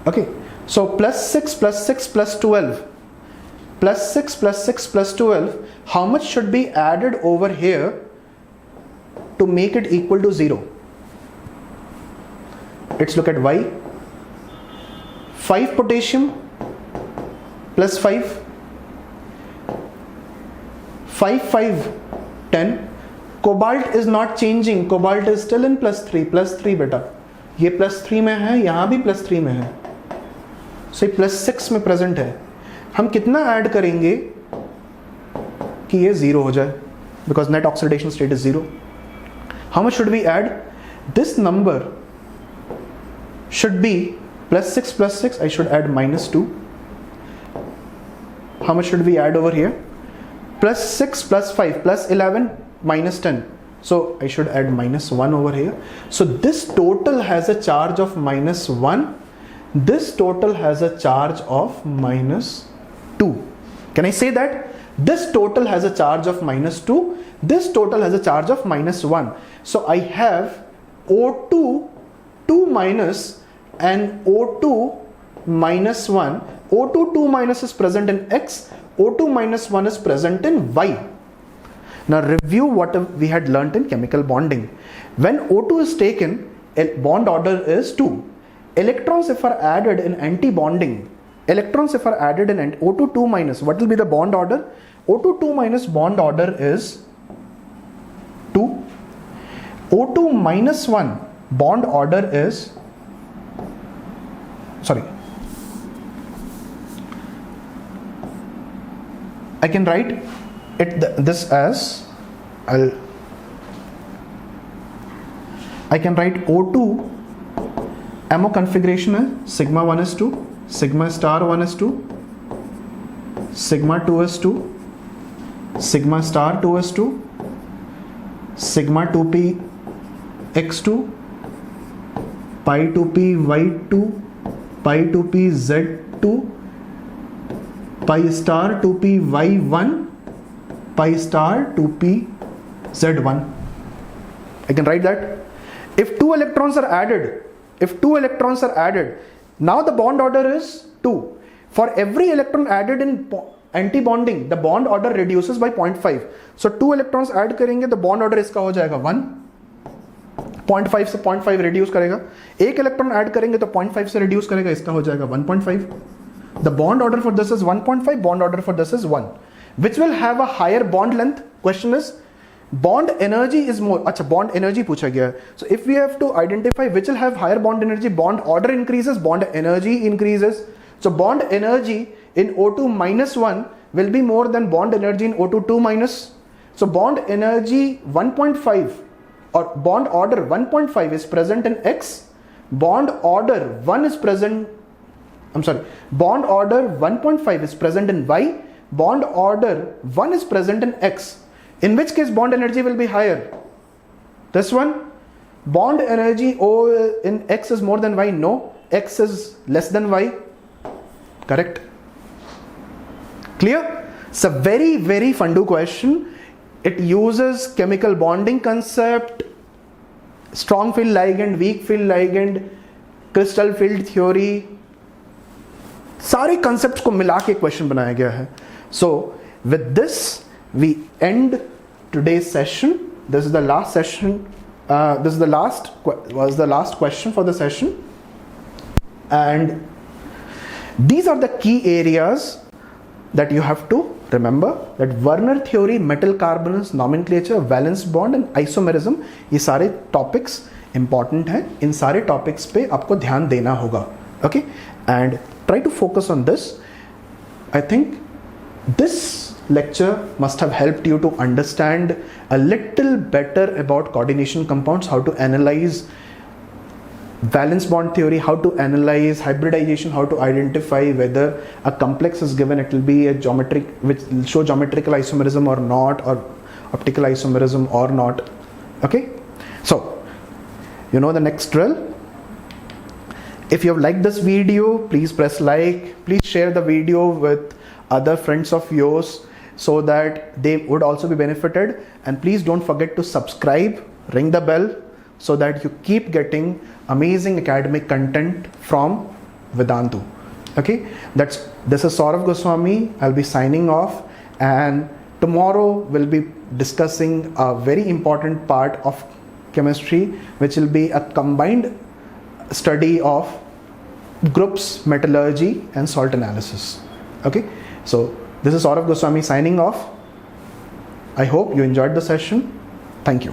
Okay, so +6 + 6 + 12. +6 + 6 + 12. How much should be added over here to make it equal to 0? Let's look at Y. 5 potassium plus 5. 5, 5, 10. Cobalt is not changing. Cobalt is still in +3 बेटा. ये +3 में है, यहाँ भी +3 में है. So ये +6 में प्रेजेंट है. हम कितना ऐड करेंगे कि ये 0 हो जाए? Because net oxidation state is 0. How much should we add? This number should be +6 + 6. I should add -2. How much should we add over here? +6 + 5 + 11 -10. So I should add -1 over here. So this total has a charge of -1. This total has a charge of -2. Can I say that? This total has a charge of -2. This total has a charge of -1. So I have O2 2 minus and O2 -1. O2 2 minus is present in X. O2 -1 is present in Y. Now review what we had learnt in chemical bonding. When O2 is taken, bond order is 2. Electrons if are added in anti-bonding, O2 2 minus, what will be the bond order? O2 2 minus bond order is 2. O2 -1 bond order is, I can write this as, I can write O2 ammo configuration है sigma 1 is 2, sigma star 1 is 2, sigma 2 is 2, sigma star 2 is 2, sigma 2p x2, pi 2p y2, pi 2p z2, pi star 2p y1, pi star 2p z1. I can write that. If two electrons are added, now the bond order is 2. For every electron added in anti-bonding, the bond order reduces by 0.5. So 2 electrons add करेंगे तो bond order इसका हो जाएगा 1. 0.5 से 0.5 reduce करेगा. एक electron add करेंगे तो 0.5 से reduce करेगा, इसका हो जाएगा 1.5. The bond order for this is 1.5, bond order for this is 1. which will have a higher bond length? Question is, bond energy is more. Acha, bond energy पूछा गया है. So if we have to identify which will have higher bond energy, bond order increases, bond energy increases. So bond energy in O2 minus 1 will be more than bond energy in O2 2 minus. So bond energy 1.5 or bond order 1.5 is present in X. Bond order 1 is present, bond order 1.5 is present in Y. Bond order 1 is present in X. In which case bond energy will be higher? This one? Bond energy O in X is more than Y? No. X is less than Y. Correct? Clear? It's a very, very fundu question. It uses chemical bonding concept, strong field ligand, weak field ligand, crystal field theory. सारे concepts को मिला के question बनाया गया है. So with this we end today's session. This is the last session. This is the last question for the session. And these are the key areas that you have to remember, that Werner theory, metal carbonyls, nomenclature, valence bond and isomerism, ये सारे topics important हैं. इन सारे topics पे आपको ध्यान देना होगा. Okay, and try to focus on this. I think this lecture must have helped you to understand a little better about coordination compounds, how to analyze valence bond theory, how to analyze hybridization, how to identify whether a complex is given, it will be a geometric, which will show geometrical isomerism or not, or optical isomerism or not. Okay, so you know the next drill. If you have liked this video, please press like, please share the video with other friends of yours so that they would also be benefited, and please don't forget to subscribe, ring the bell, so that you keep getting amazing academic content from Vedantu. Okay, this is Saurav Goswami. I'll be signing off, and tomorrow we'll be discussing a very important part of chemistry, which will be a combined study of groups, metallurgy and salt analysis. Okay, so this is Saurav Goswami signing off. I hope you enjoyed the session. Thank you.